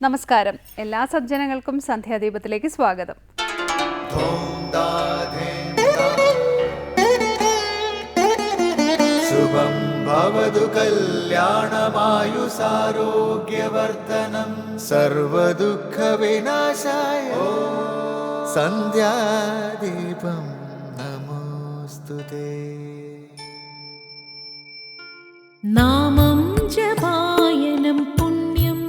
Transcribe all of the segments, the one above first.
നമസ്കാരം, എല്ലാ സജ്ജനങ്ങൾക്കും സന്ധ്യാദീപത്തിലേക്ക് സ്വാഗതം. ശുഭം ഭവതു കല്യാണമായുസാരോഗ്യവർദ്ധനം സർവദുഃഖ വിനാശായ സന്ധ്യാദീപം നമോസ്തുതേ. നാമം ജപായനം പുണ്യം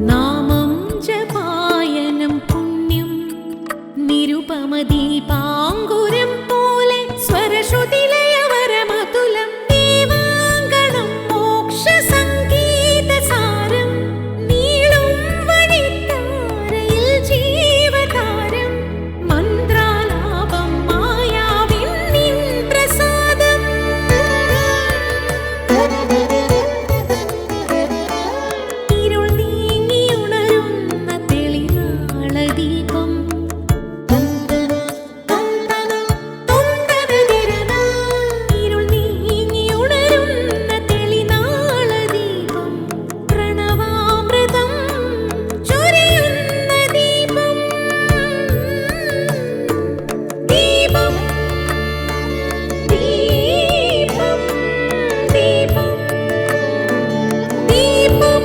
നാമം ജപായനം പുണ്യം നിരുപമദീപാങ്കുരം പോലെ സ്വരശ്രുതിലയവരമതുലം ദീവാങ്കണം മോക്ഷസംഗീതസാരം നീളും വഴിത്താരയിൽ ജീവതാരം മന്ത്രാലാപം മായാവിൻ നിൻ പ്രസാദം. ഇരുൾ നീങ്ങിയുണരുന്ന തെളിനാളദീപം ഇരുൾ നീങ്ങിയുണരുന്ന തെളിനാളദീപം പ്രണവാമൃതം ചൊരിയുന്ന ദീപം. ദീപം ദീപം ദീപം ദീപം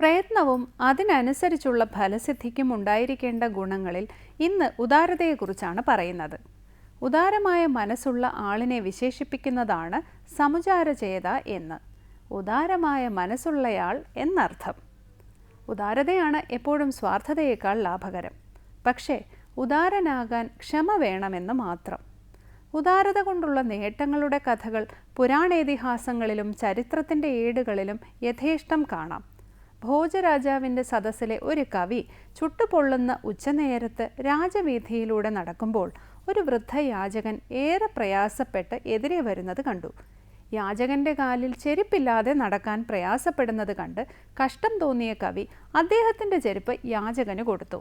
പ്രയത്നവും അതിനനുസരിച്ചുള്ള ഫലസിദ്ധിക്കും ഉണ്ടായിരിക്കേണ്ട ഗുണങ്ങളിൽ ഇന്ന് ഉദാരതയെക്കുറിച്ചാണ് പറയുന്നത്. ഉദാരമായ മനസ്സുള്ള ആളിനെ വിശേഷിപ്പിക്കുന്നതാണ് സമുചാരചേത എന്ന്. ഉദാരമായ മനസ്സുള്ളയാൾ എന്നർത്ഥം. ഉദാരതയാണ് എപ്പോഴും സ്വാർത്ഥതയേക്കാൾ ലാഭകരം. പക്ഷേ ഉദാരനാകാൻ ക്ഷമ വേണമെന്ന് മാത്രം. ഉദാരത കൊണ്ടുള്ള നേട്ടങ്ങളുടെ കഥകൾ പുരാണേതിഹാസങ്ങളിലും ചരിത്രത്തിൻ്റെ ഏടുകളിലും യഥേഷ്ടം കാണാം. ഭോജരാജാവിൻ്റെ സദസ്സിലെ ഒരു കവി ചുട്ടുപൊള്ളുന്ന ഉച്ചനേരത്ത് രാജവീഥിയിലൂടെ നടക്കുമ്പോൾ ഒരു വൃദ്ധയാചകൻ ഏറെ പ്രയാസപ്പെട്ട് എതിരെ വരുന്നത് കണ്ടു. യാചകൻ്റെ കാലിൽ ചെരുപ്പില്ലാതെ നടക്കാൻ പ്രയാസപ്പെടുന്നത് കണ്ട് കഷ്ടം തോന്നിയ കവി അദ്ദേഹത്തിൻ്റെ ചെരുപ്പ് യാചകന് കൊടുത്തു.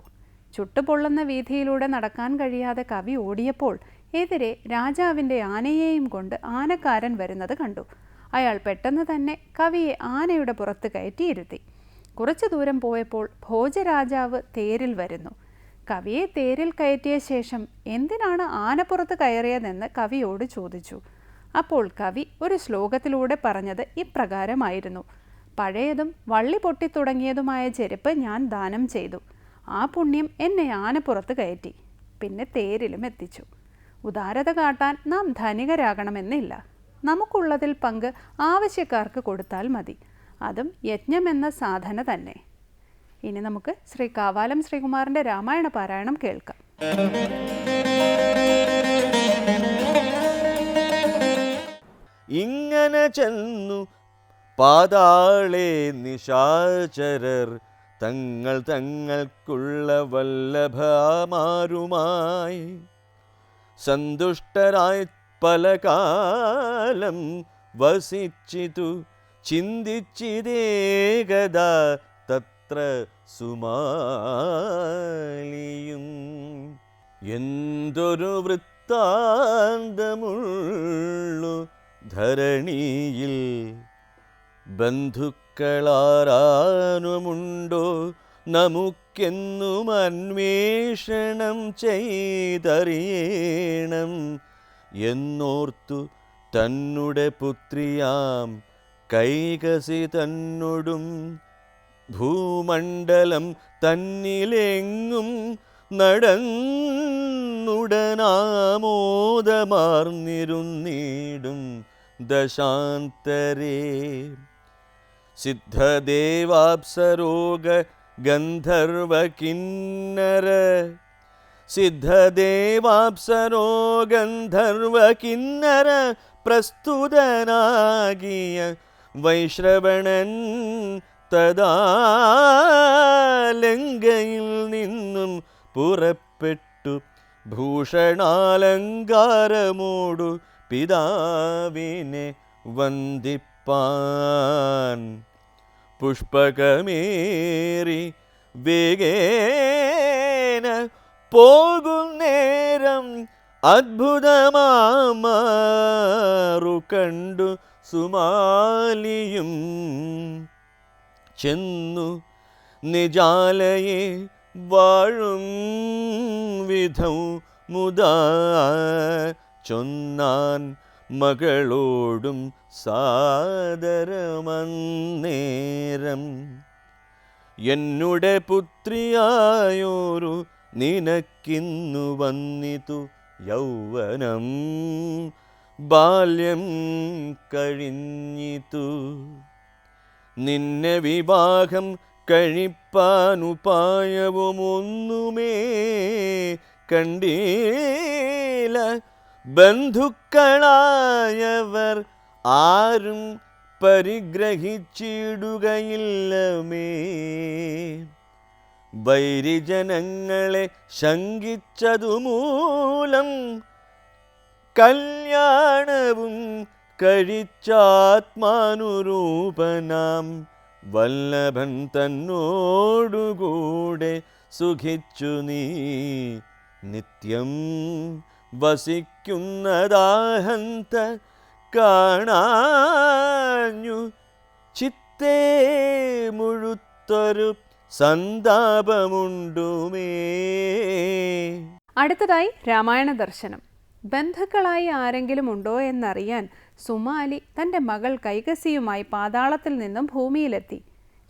ചുട്ടുപൊള്ളുന്ന വീഥിയിലൂടെ നടക്കാൻ കഴിയാതെ കവി ഓടിയപ്പോൾ എതിരെ രാജാവിൻ്റെ ആനയെയും കൊണ്ട് ആനക്കാരൻ വരുന്നത് കണ്ടു. അയാൾ പെട്ടെന്ന് തന്നെ കവിയെ ആനയുടെ പുറത്ത് കയറ്റിയിരുത്തി. കുറച്ചു ദൂരം പോയപ്പോൾ ഭോജരാജാവ് തേരിൽ വരുന്നു. കവിയെ തേരിൽ കയറ്റിയ ശേഷം എന്തിനാണ് ആനപ്പുറത്ത് കയറിയതെന്ന് കവിയോട് ചോദിച്ചു. അപ്പോൾ കവി ഒരു ശ്ലോകത്തിലൂടെ പറഞ്ഞത് ഇപ്രകാരമായിരുന്നു: പഴയതും വള്ളി പൊട്ടിത്തുടങ്ങിയതുമായ ചെരുപ്പ് ഞാൻ ദാനം ചെയ്തു. ആ പുണ്യം എന്നെ ആനപ്പുറത്ത് കയറ്റി, പിന്നെ തേരിലും എത്തിച്ചു. ഉദാരത കാട്ടാൻ നാം ധനികരാകണമെന്നില്ല. നമുക്കുള്ളതിൽ പങ്ക് ആവശ്യക്കാർക്ക് കൊടുത്താൽ മതി. അതും യജ്ഞമെന്ന സാധന തന്നെ. ഇനി നമുക്ക് ശ്രീ കാവാലം ശ്രീകുമാറിൻ്റെ രാമായണ പാരായണം കേൾക്കാം. ഇങ്ങനെ ചെന്നു പാതാളേ നിശാചരർ തങ്ങൾ തങ്ങൾക്കുള്ള വല്ലഭമാരുമായി സന്തുഷ്ടരായി പല കാലം വസിച്ചിതു ചിന്തിച്ചിതേകദ തത്ര സുമാലിയും. എന്തൊരു വൃത്താന്തമുള്ളു ധരണിയിൽ ബന്ധുക്കളാരാനുമുണ്ടോ നമുക്കെന്നും അന്വേഷണം ചെയ്തറിയണം എന്നോർത്തു തന്നുടെ പുത്രിയാം കൈകസി തന്നോടും ഭൂമണ്ഡലം തന്നിലെങ്ങും നടന്നുടനാമോദമാർന്നിരുന്നിടും ദശാന്തരേ. സിദ്ധദേവാപ്സരോഗ ഗന്ധർവ കിന്നര സിദ്ധദേവാപ്സരോ ഗന്ധർവ കിന്നര പ്രസ്തുതനാകിയ വൈശ്രവണൻ തദാ ലങ്കയിൽ നിന്നും പുറപ്പെട്ടു ഭൂഷണാലങ്കാരമോടു പിതാവിനെ വന്ദിപ്പാൻ പുഷ്പകമേറി വേഗേന പോകുന്നേരം അത്ഭുതമാറു കണ്ടു സുമാലിയും ചെന്നു നിജാലയെ വാഴും വിധം മുതാ ചൊന്നാൻ മകളോടും സാദരമന്നേരം. എന്നുടെ പുത്രിയായോരു നിനക്കിന്നു വന്നിതു യൗവനം ബാല്യം കഴിഞ്ഞിതു. നിന്നെ വിവാഹം കഴിപ്പാനുപായവുമൊന്നുമേ കണ്ടീല. ബന്ധുക്കളായവർ ആരും പരിഗ്രഹിച്ചിടുകയില്ലമേ. വൈരിജനങ്ങളെ ശങ്കിച്ചതുമൂലം കല്യാണവും കഴിച്ചാത്മാനുരൂപനാം വല്ലഭൻ തന്നോടുകൂടെ സുഖിച്ചു നീ നിത്യം വസിക്കുന്നതാഹന്ത കാണാഞ്ഞു ചിത്തേ മുഴുത്തൊരു സന്താപമുണ്ടുമേ. അടുത്തതായി രാമായണ ദർശനം. ബന്ധുക്കളായി ആരെങ്കിലും ഉണ്ടോ എന്നറിയാൻ സുമാലി തൻ്റെ മകൾ കൈകസിയുമായി പാതാളത്തിൽ നിന്നും ഭൂമിയിലെത്തി.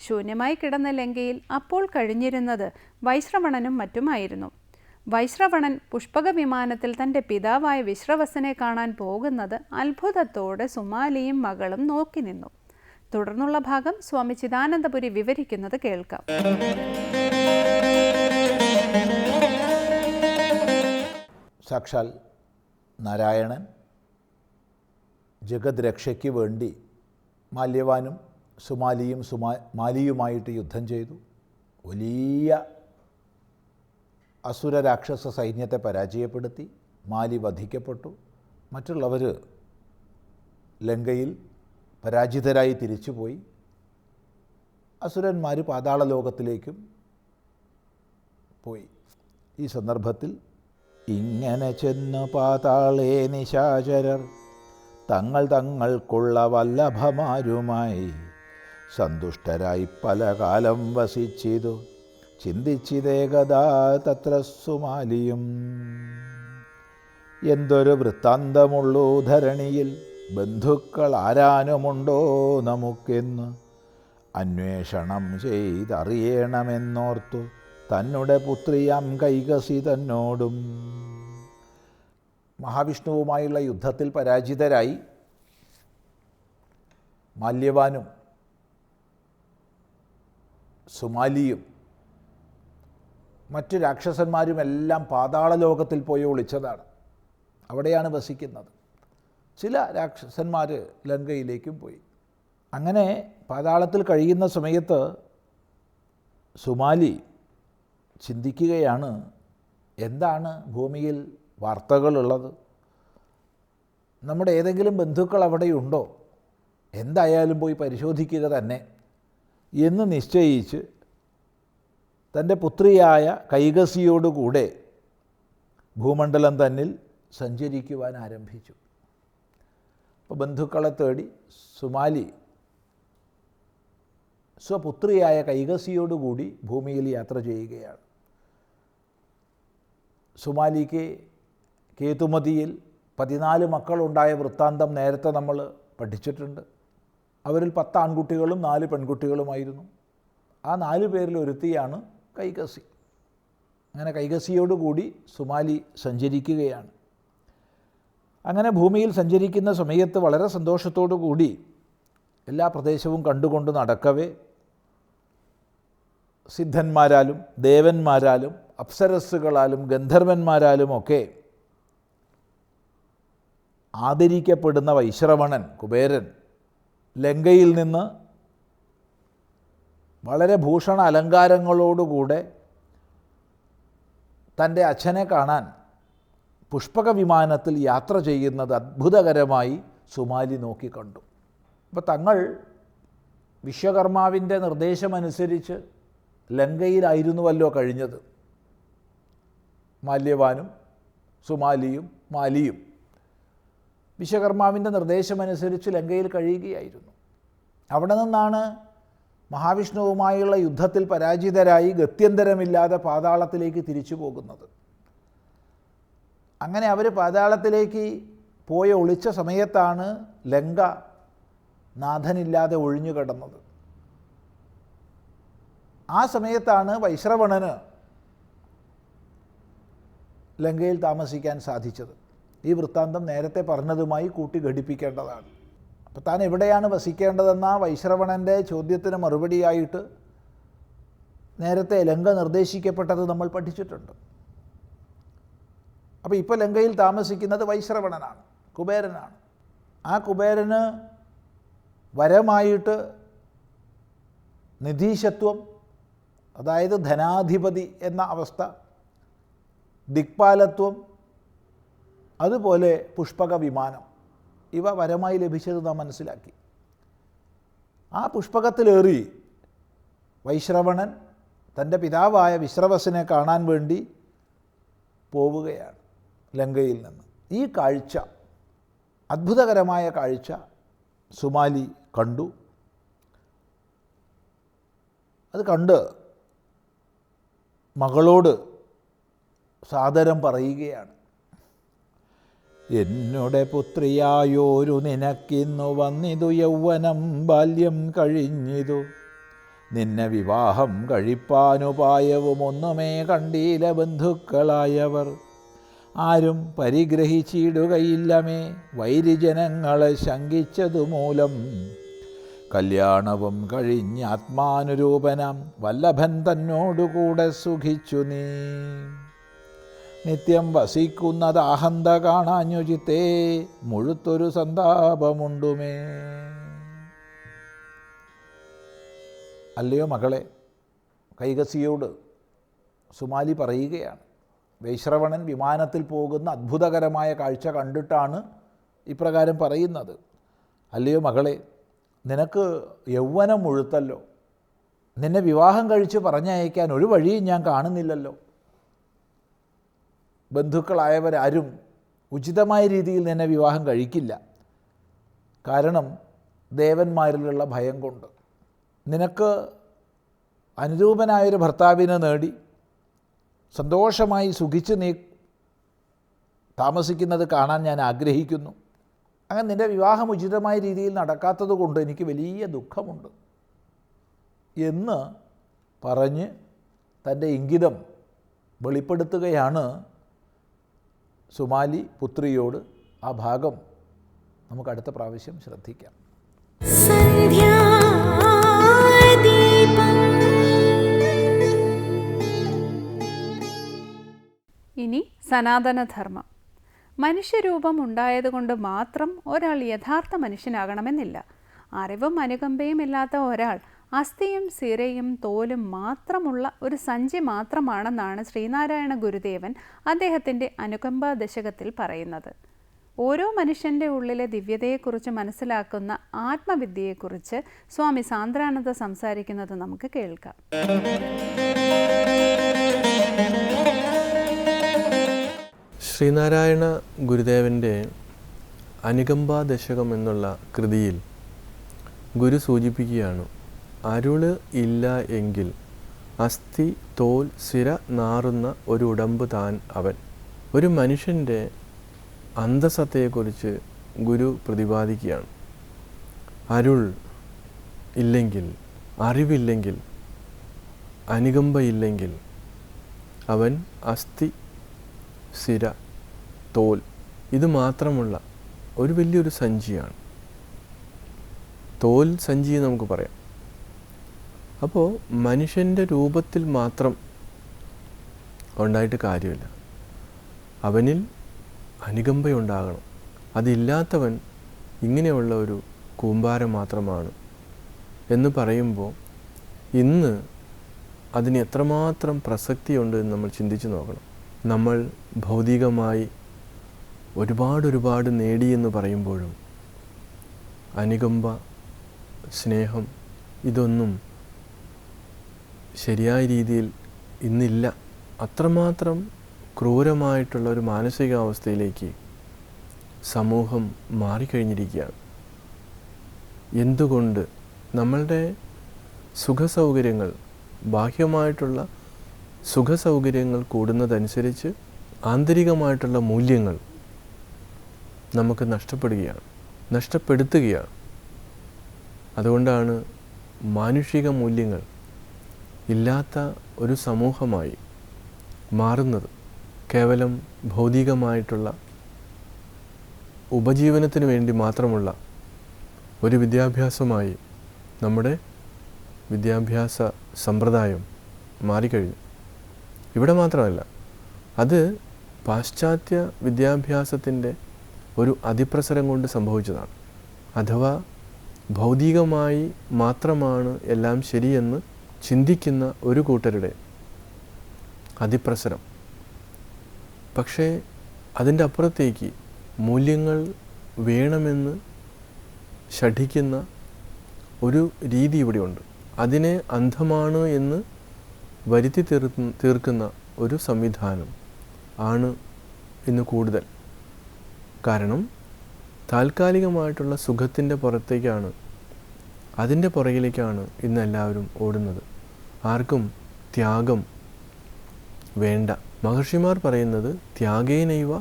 ശൂന്യമായി കിടന്ന ലങ്കയിൽ അപ്പോൾ കഴിഞ്ഞിരുന്നത് വൈശ്രവണനും മറ്റുമായിരുന്നു. വൈശ്രവണൻ പുഷ്പക വിമാനത്തിൽ തൻ്റെ പിതാവായ വിശ്രവസനെ കാണാൻ പോകുന്നത് അത്ഭുതത്തോടെ സുമാലിയും മകളും നോക്കി നിന്നു. തുടർന്നുള്ള ഭാഗം സ്വാമി ചിദാനന്ദപുരി വിവരിക്കുന്നത് കേൾക്കാം. സാക്ഷാൽ നാരായണൻ ജഗത് രക്ഷയ്ക്ക് വേണ്ടി മാല്യവാനും സുമാലിയും മാലിയുമായിട്ട് യുദ്ധം ചെയ്തു. വലിയ അസുര രാക്ഷസ സൈന്യത്തെ പരാജയപ്പെടുത്തി. മാലി വധിക്കപ്പെട്ടു. മറ്റുള്ളവർ ലങ്കയിൽ പരാജിതരായി തിരിച്ചുപോയി. അസുരന്മാർ പാതാള ലോകത്തിലേക്കും പോയി. ഈ സന്ദർഭത്തിൽ ഇങ്ങനെ ചെന്നു പാതാളേ നിശാചരർ തങ്ങൾക്കുള്ള വല്ലഭമാരുമായി സന്തുഷ്ടരായി പല കാലം വസിച്ചിതു. ചിന്തിച്ചിതേകഥാ തത്ര സുമാലിയും. എന്തൊരു വൃത്താന്തമുള്ളൂ ധരണിയിൽ, ബന്ധുക്കൾ ആരാനുമുണ്ടോ നമുക്കെന്ന് അന്വേഷണം ചെയ്തറിയണമെന്നോർത്തു തന്നുടെ പുത്രിയാം കൈകസി തന്നോടും. മഹാവിഷ്ണുവുമായുള്ള യുദ്ധത്തിൽ പരാജിതരായി മാല്യവാനും സുമാലിയും മറ്റു രാക്ഷസന്മാരുമെല്ലാം പാതാള ലോകത്തിൽ പോയി ഒളിച്ചതാണ്. അവിടെയാണ് വസിക്കുന്നത്. ചില രാക്ഷസന്മാർ ലങ്കയിലേക്കും പോയി. അങ്ങനെ പാതാളത്തിൽ കഴിയുന്ന സമയത്ത് സുമാലി ചിന്തിക്കുകയാണ്, എന്താണ് ഭൂമിയിൽ വാർത്തകളുള്ളത്, നമ്മുടെ ഏതെങ്കിലും ബന്ധുക്കൾ അവിടെയുണ്ടോ, എന്തായാലും പോയി പരിശോധിക്കുക തന്നെ എന്ന് നിശ്ചയിച്ച് തൻ്റെ പുത്രിയായ കൈകസിയോടുകൂടെ ഭൂമണ്ഡലം തന്നിൽ സഞ്ചരിക്കുവാൻ ആരംഭിച്ചു. അപ്പോൾ ബന്ധുക്കളെ തേടി സുമാലി സ്വപുത്രിയായ കൈകസിയോടുകൂടി ഭൂമിയിൽ യാത്ര ചെയ്യുകയാണ്. സുമാലിക്ക് കേതുമതിയിൽ 14 മക്കളുണ്ടായ വൃത്താന്തം നേരത്തെ നമ്മൾ പഠിച്ചിട്ടുണ്ട്. അവരിൽ 10 ആൺകുട്ടികളും 4 പെൺകുട്ടികളുമായിരുന്നു. ആ 4 പേരിൽ ഒരുത്തിയാണ് കൈകസി. അങ്ങനെ കൈകസിയോടുകൂടി സുമാലി സഞ്ചരിക്കുകയാണ്. അങ്ങനെ ഭൂമിയിൽ സഞ്ചരിക്കുന്ന സമയത്ത് വളരെ സന്തോഷത്തോടു കൂടി എല്ലാ പ്രദേശവും കണ്ടുകൊണ്ട് നടക്കവേ സിദ്ധന്മാരാലും ദേവന്മാരാലും അപ്സരസ്സുകളാലും ഗന്ധർവന്മാരാലുമൊക്കെ ആദരിക്കപ്പെടുന്ന വൈശ്രവണൻ കുബേരൻ ലങ്കയിൽ നിന്ന് വളരെ ഭൂഷണ അലങ്കാരങ്ങളോടുകൂടെ തൻ്റെ അച്ഛനെ കാണാൻ പുഷ്പക വിമാനത്തിൽ യാത്ര ചെയ്യുന്നത് അത്ഭുതകരമായി സുമാലി നോക്കിക്കണ്ടു. അപ്പോൾ തങ്ങൾ വിശ്വകർമാവിൻ്റെ നിർദ്ദേശമനുസരിച്ച് ലങ്കയിലായിരുന്നുവല്ലോ കഴിഞ്ഞത്. മാല്യവാനും സുമാലിയും മാലിയും വിശ്വകർമാവിൻ്റെ നിർദ്ദേശമനുസരിച്ച് ലങ്കയിൽ കഴിയുകയായിരുന്നു. അവിടെ നിന്നാണ് മഹാവിഷ്ണുവുമായുള്ള യുദ്ധത്തിൽ പരാജിതരായി ഗത്യന്തരമില്ലാതെ പാതാളത്തിലേക്ക് തിരിച്ചു പോകുന്നത്. അങ്ങനെ അവർ പാതാളത്തിലേക്ക് പോയ ഒളിച്ച സമയത്താണ് ലങ്ക നാഥനില്ലാതെ ഒഴിഞ്ഞു കിടന്നത്. ആ സമയത്താണ് വൈശ്രവണന് ലങ്കയിൽ താമസിക്കാൻ സാധിച്ചത്. ഈ വൃത്താന്തം നേരത്തെ പറഞ്ഞതുമായി കൂട്ടി ഘടിപ്പിക്കേണ്ടതാണ്. അപ്പോൾ താൻ എവിടെയാണ് വസിക്കേണ്ടതെന്ന വൈശ്രവണൻ്റെ ചോദ്യത്തിന് മറുപടിയായിട്ട് നേരത്തെ ലങ്ക നിർദ്ദേശിക്കപ്പെട്ടത് നമ്മൾ പഠിച്ചിട്ടുണ്ട്. അപ്പോൾ ഇപ്പോൾ ലങ്കയിൽ താമസിക്കുന്നത് വൈശ്രവണനാണ്, കുബേരനാണ്. ആ കുബേരന് വരമായിട്ട് നിധീശത്വം, അതായത് ധനാധിപതി എന്ന അവസ്ഥ, ദിക്പാലത്വം, അതുപോലെ പുഷ്പക വിമാനം, ഇവ വരമായി ലഭിച്ചത് നാം മനസ്സിലാക്കി. ആ പുഷ്പകത്തിലേറി വൈശ്രവണൻ തൻ്റെ പിതാവായ വിശ്രവസിനെ കാണാൻ വേണ്ടി പോവുകയാണ് ലങ്കയിൽ നിന്ന്. ഈ കാഴ്ച, അത്ഭുതകരമായ കാഴ്ച സുമാലി കണ്ടു. അത് കണ്ട് മകളോട് സാദരം പറയുകയാണ്. എന്നുടെ പുത്രിയായോരു നിനക്കിന്നു വന്നിതു യൗവനം ബാല്യം കഴിഞ്ഞിതു. നിന്നെ വിവാഹം കഴിപ്പാനുപായവും ഒന്നുമേ കണ്ടീല ബന്ധുക്കളായവർ. ആരും പരിഗ്രഹിച്ചിടുകയില്ലമേ വൈരിജനങ്ങളെ ശങ്കിച്ചതുമൂലം. കല്യാണവും കഴിഞ്ഞ് ആത്മാനുരൂപനാം വല്ലഭൻ തന്നോടുകൂടെ സുഖിച്ചു നീ. നിത്യം വസിക്കുന്നത് ആഹന്ത കാണാഞ്ഞു ചിത്തേ മുഴുത്തൊരു സന്താപമുണ്ടുമേ. അല്ലയോ മകളെ, കൈകസിയോട് സുമാലി പറയുകയാണ്. വൈശ്രവണൻ വിമാനത്തിൽ പോകുന്ന അത്ഭുതകരമായ കാഴ്ച കണ്ടിട്ടാണ് ഇപ്രകാരം പറയുന്നത്. അല്ലയോ മകളെ, നിനക്ക് യൗവനം മുഴുത്തല്ലോ. നിന്നെ വിവാഹം കഴിച്ച് പറഞ്ഞയക്കാൻ ഒരു വഴിയും ഞാൻ കാണുന്നില്ലല്ലോ. ബന്ധുക്കളായവരാരും ഉചിതമായ രീതിയിൽ നിന്നെ വിവാഹം കഴിക്കില്ല. കാരണം ദേവന്മാരിലുള്ള ഭയം കൊണ്ട്. നിനക്ക് അനുരൂപനായൊരു ഭർത്താവിനെ നേടി സന്തോഷമായി സുഖിച്ച് നീ താമസിക്കുന്നത് കാണാൻ ഞാൻ ആഗ്രഹിക്കുന്നു. അങ്ങനെ നിൻ്റെ വിവാഹം ഉചിതമായ രീതിയിൽ നടക്കാത്തത് കൊണ്ട് എനിക്ക് വലിയ ദുഃഖമുണ്ട് എന്ന് പറഞ്ഞ് തൻ്റെ ഇംഗിതം വെളിപ്പെടുത്തുകയാണ് സുമാലി പുത്രിയോട്. ആ ഭാഗം നമുക്ക് അടുത്ത പ്രാവശ്യം ശ്രദ്ധിക്കാം. ഇനി സനാതനധർമ്മം. മനുഷ്യരൂപം ഉണ്ടായതുകൊണ്ട് മാത്രം ഒരാൾ യഥാർത്ഥ മനുഷ്യനാകണമെന്നില്ല. അറിവും അനുകമ്പയും ഇല്ലാത്ത ഒരാൾ അസ്ഥിയും സിരയും തോലും മാത്രമുള്ള ഒരു സഞ്ചി മാത്രമാണെന്നാണ് ശ്രീനാരായണ ഗുരുദേവൻ അദ്ദേഹത്തിൻ്റെ അനുകമ്പാ ദശകത്തിൽ പറയുന്നത്. ഓരോ മനുഷ്യൻ്റെ ഉള്ളിലെ ദിവ്യതയെക്കുറിച്ച് മനസ്സിലാക്കുന്ന ആത്മവിദ്യയെക്കുറിച്ച് സ്വാമി സാന്ദ്രാനന്ദ സംസാരിക്കുന്നത് നമുക്ക് കേൾക്കാം. ശ്രീനാരായണ ഗുരുദേവൻ്റെ അനുകമ്പാ ദശകം എന്നുള്ള കൃതിയിൽ ഗുരു സൂചിപ്പിക്കുകയാണ്, അരുള് ഇല്ല എങ്കിൽ അസ്ഥി തോൽ സിര നാറുന്ന ഒരു ഉടമ്പ് താൻ അവൻ. ഒരു മനുഷ്യൻ്റെ അന്തസത്തയെക്കുറിച്ച് ഗുരു പ്രതിപാദിക്കുകയാണ്. അരുൾ ഇല്ലെങ്കിൽ, അറിവില്ലെങ്കിൽ, അനുകമ്പയില്ലെങ്കിൽ അവൻ അസ്ഥി സിര തോൽ ഇത് മാത്രമുള്ള ഒരു വലിയൊരു സഞ്ചിയാണ്. തോൽ സഞ്ചി നമുക്ക് പറയാം. അപ്പോൾ മനുഷ്യൻ്റെ രൂപത്തിൽ മാത്രം ഉണ്ടായിട്ട് കാര്യമില്ല, അവനിൽ അനുകമ്പയുണ്ടാകണം. അതില്ലാത്തവൻ ഇങ്ങനെയുള്ള ഒരു കൂമ്പാരം മാത്രമാണ് എന്ന് പറയുമ്പോൾ ഇന്ന് അതിന് എത്രമാത്രം പ്രസക്തിയുണ്ട് എന്ന് നമ്മൾ ചിന്തിച്ച് നോക്കണം. നമ്മൾ ഭൗതികമായി ഒരുപാട് നേടിയെന്ന് പറയുമ്പോഴും അനുകമ്പ, സ്നേഹം ഇതൊന്നും ശരിയായ രീതിയിൽ ഇന്നില്ല. അത്രമാത്രം ക്രൂരമായിട്ടുള്ള ഒരു മാനസികാവസ്ഥയിലേക്ക് സമൂഹം മാറിക്കഴിഞ്ഞിരിക്കുകയാണ്. എന്തുകൊണ്ട്? നമ്മളുടെ സുഖസൗകര്യങ്ങൾ, ബാഹ്യമായിട്ടുള്ള സുഖസൗകര്യങ്ങൾ കൂടുന്നതനുസരിച്ച് ആന്തരികമായിട്ടുള്ള മൂല്യങ്ങൾ നമുക്ക് നഷ്ടപ്പെടുത്തുകയാണ്. അതുകൊണ്ടാണ് മാനുഷിക മൂല്യങ്ങൾ ഇല്ലാത്ത ഒരു സമൂഹമായി മാറുന്നത്. കേവലം ഭൗതികമായിട്ടുള്ള ഉപജീവനത്തിന് വേണ്ടി മാത്രമുള്ള ഒരു വിദ്യാഭ്യാസമായി നമ്മുടെ വിദ്യാഭ്യാസ സമ്പ്രദായം മാറിക്കഴിഞ്ഞു. ഇവിടെ മാത്രമല്ല, അത് പാശ്ചാത്യ വിദ്യാഭ്യാസത്തിൻ്റെ ഒരു അതിപ്രസരം കൊണ്ട് സംഭവിച്ചതാണ്. അഥവാ ഭൗതികമായി മാത്രമാണ് എല്ലാം ശരിയെന്ന് ചിന്തിക്കുന്ന ഒരു കൂട്ടരുടെ അതിപ്രസരം. പക്ഷേ അതിൻ്റെ അപ്പുറത്തേക്ക് മൂല്യങ്ങൾ വേണമെന്ന് ശഠിക്കുന്ന ഒരു രീതി ഇവിടെയുണ്ട്. അതിനെ അന്ധമാണ് എന്ന് വരുത്തി തീർക്കുന്ന ഒരു സംവിധാനം ആണ് ഇന്ന് കൂടുതൽ. കാരണം താൽക്കാലികമായിട്ടുള്ള സുഖത്തിൻ്റെ പുറത്തേക്കാണ്, അതിൻ്റെ പുറകിലേക്കാണ് ഇന്ന് എല്ലാവരും ഓടുന്നത്. ആർക്കും ത്യാഗം വേണ്ട. മഹർഷിമാർ പറയുന്നത് ത്യാഗേനൈവ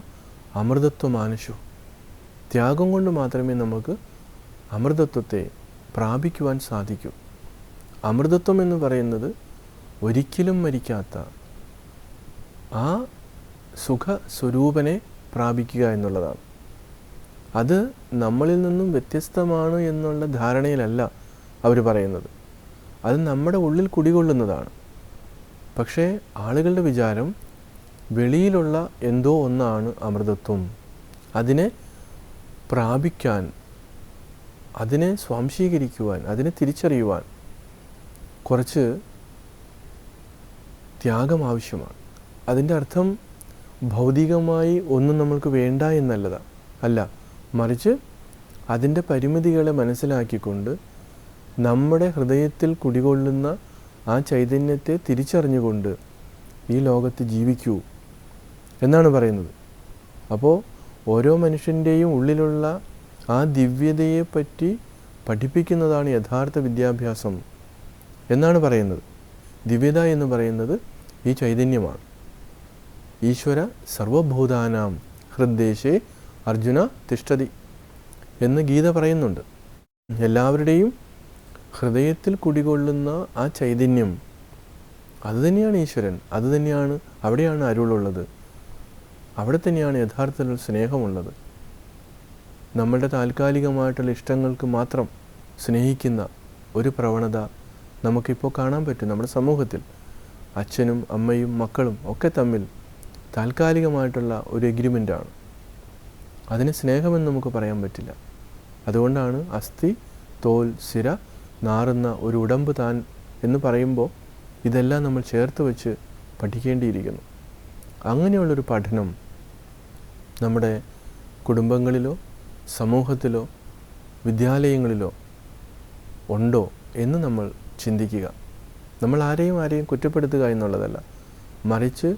അമൃതത്വമാനുഷു. ത്യാഗം കൊണ്ട് മാത്രമേ നമുക്ക് അമൃതത്വത്തെ പ്രാപിക്കുവാൻ സാധിക്കൂ. അമൃതത്വം എന്ന് പറയുന്നത് ഒരിക്കലും മരിക്കാത്ത ആ സുഖ സ്വരൂപനെ പ്രാപിക്കുക എന്നുള്ളതാണ്. അത് നമ്മളിൽ നിന്നും വ്യത്യസ്തമാണ് എന്നുള്ള ധാരണയിലല്ല അവർ പറയുന്നത്. അത് നമ്മുടെ ഉള്ളിൽ കുടികൊള്ളുന്നതാണ്. പക്ഷേ ആളുകളുടെ വിചാരം വെളിയിലുള്ള എന്തോ ഒന്നാണ് അമൃതത്വം. അതിനെ പ്രാപിക്കാൻ, അതിനെ സ്വാംശീകരിക്കുവാൻ, അതിനെ തിരിച്ചറിയുവാൻ കുറച്ച് ത്യാഗം ആവശ്യമാണ്. അതിൻ്റെ അർത്ഥം ഭൗതികമായി ഒന്നും നമ്മൾക്ക് വേണ്ട എന്നല്ലതാണ്, അല്ല, മറിച്ച് അതിൻ്റെ പരിമിതികളെ മനസ്സിലാക്കിക്കൊണ്ട് നമ്മുടെ ഹൃദയത്തിൽ കുടികൊള്ളുന്ന ആ ചൈതന്യത്തെ തിരിച്ചറിഞ്ഞുകൊണ്ട് ഈ ലോകത്ത് ജീവിക്കൂ എന്നാണ് പറയുന്നത്. അപ്പോൾ ഓരോ മനുഷ്യൻ്റെയും ഉള്ളിലുള്ള ആ ദിവ്യതയെപ്പറ്റി പഠിപ്പിക്കുന്നതാണ് യഥാർത്ഥ വിദ്യാഭ്യാസം എന്നാണ് പറയുന്നത്. ദിവ്യത എന്ന് പറയുന്നത് ഈ ചൈതന്യമാണ്. ഈശ്വര സർവഭൂതാനാം ഹൃദ്ദേശേ അർജുന തിഷ്ഠതി എന്ന് ഗീത പറയുന്നുണ്ട്. എല്ലാവരുടെയും ഹൃദയത്തിൽ കുടികൊള്ളുന്ന ആ ചൈതന്യം, അതുതന്നെയാണ് ഈശ്വരൻ. അതുതന്നെയാണ്, അവിടെയാണ് അരുളുള്ളത്, അവിടെ തന്നെയാണ് യഥാർത്ഥത്തിൽ സ്നേഹമുള്ളത്. നമ്മളുടെ താൽക്കാലികമായിട്ടുള്ള ഇഷ്ടങ്ങൾക്ക് മാത്രം സ്നേഹിക്കുന്ന ഒരു പ്രവണത നമുക്കിപ്പോൾ കാണാൻ പറ്റും നമ്മുടെ സമൂഹത്തിൽ. അച്ഛനും അമ്മയും മക്കളും ഒക്കെ തമ്മിൽ താൽക്കാലികമായിട്ടുള്ള ഒരു എഗ്രിമെൻ്റാണ്. അതിന് സ്നേഹമെന്ന് നമുക്ക് പറയാൻ പറ്റില്ല. അതുകൊണ്ടാണ് അസ്ഥി, തോൽ, സിര, നാറുന്ന ഒരു ഉടമ്പ് താൻ എന്ന് പറയുമ്പോൾ ഇതെല്ലാം നമ്മൾ ചേർത്ത് വെച്ച് പഠിക്കേണ്ടിയിരിക്കുന്നു. അങ്ങനെയുള്ളൊരു പഠനം നമ്മുടെ കുടുംബങ്ങളിലോ സമൂഹത്തിലോ വിദ്യാലയങ്ങളിലോ ഉണ്ടോ എന്ന് നമ്മൾ ചിന്തിക്കുക. നമ്മൾ ആരെയും കുറ്റപ്പെടുത്തുക എന്നുള്ളതല്ല, മറിച്ച്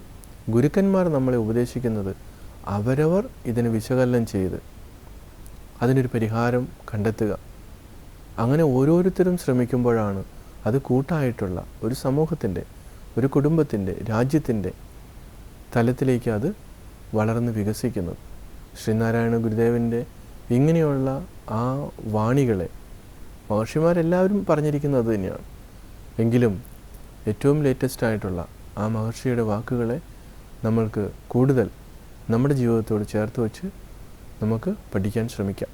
ഗുരുക്കന്മാർ നമ്മളെ ഉപദേശിക്കുന്നത് അവരവർ ഇതിനെ വിശകലനം ചെയ്ത് അതിനൊരു പരിഹാരം കണ്ടെത്തുക. അങ്ങനെ ഓരോരുത്തരും ശ്രമിക്കുമ്പോഴാണ് അത് കൂട്ടായിട്ടുള്ള ഒരു സമൂഹത്തിൻ്റെ, ഒരു കുടുംബത്തിൻ്റെ, രാജ്യത്തിൻ്റെ തലത്തിലേക്ക് അത് വളർന്ന് വികസിക്കുന്നത്. ശ്രീനാരായണ ഗുരുദേവൻ്റെ ഇങ്ങനെയുള്ള ആ വാണികളെ മഹർഷിമാരെല്ലാവരും പറഞ്ഞിരിക്കുന്നത് അത് തന്നെയാണ്. എങ്കിലും ഏറ്റവും ലേറ്റസ്റ്റ് ആയിട്ടുള്ള ആ മഹർഷിയുടെ വാക്കുകളെ നമ്മൾക്ക് കൂടുതൽ നമ്മുടെ ജീവിതത്തോട് ചേർത്ത് വെച്ച് നമുക്ക് പഠിക്കാൻ ശ്രമിക്കാം.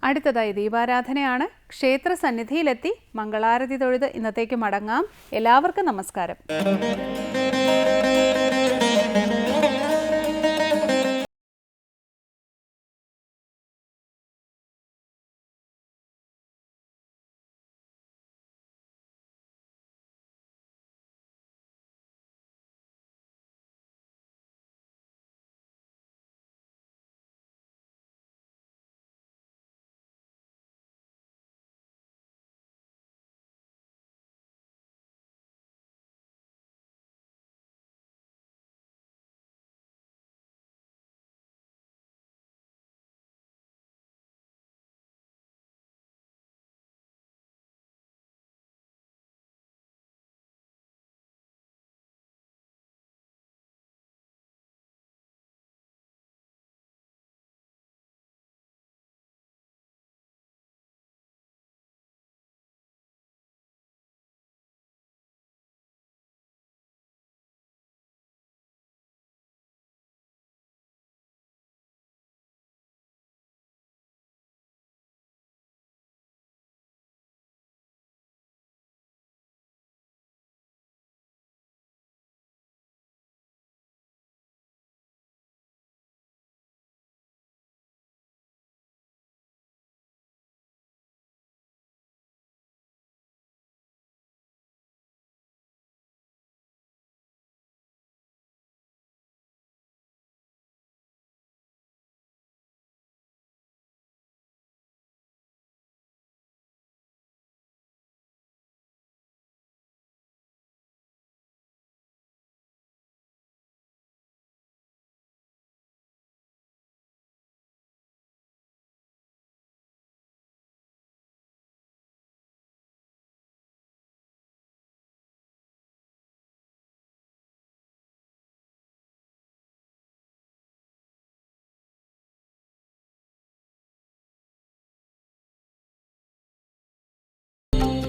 അടുത്തതായി ദീപാരാധനയാണ്. ക്ഷേത്ര സന്നിധിയിലെത്തി മംഗളാരതി തൊഴുത് ഇന്നത്തേക്ക് മടങ്ങാം. എല്ലാവർക്കും നമസ്കാരം.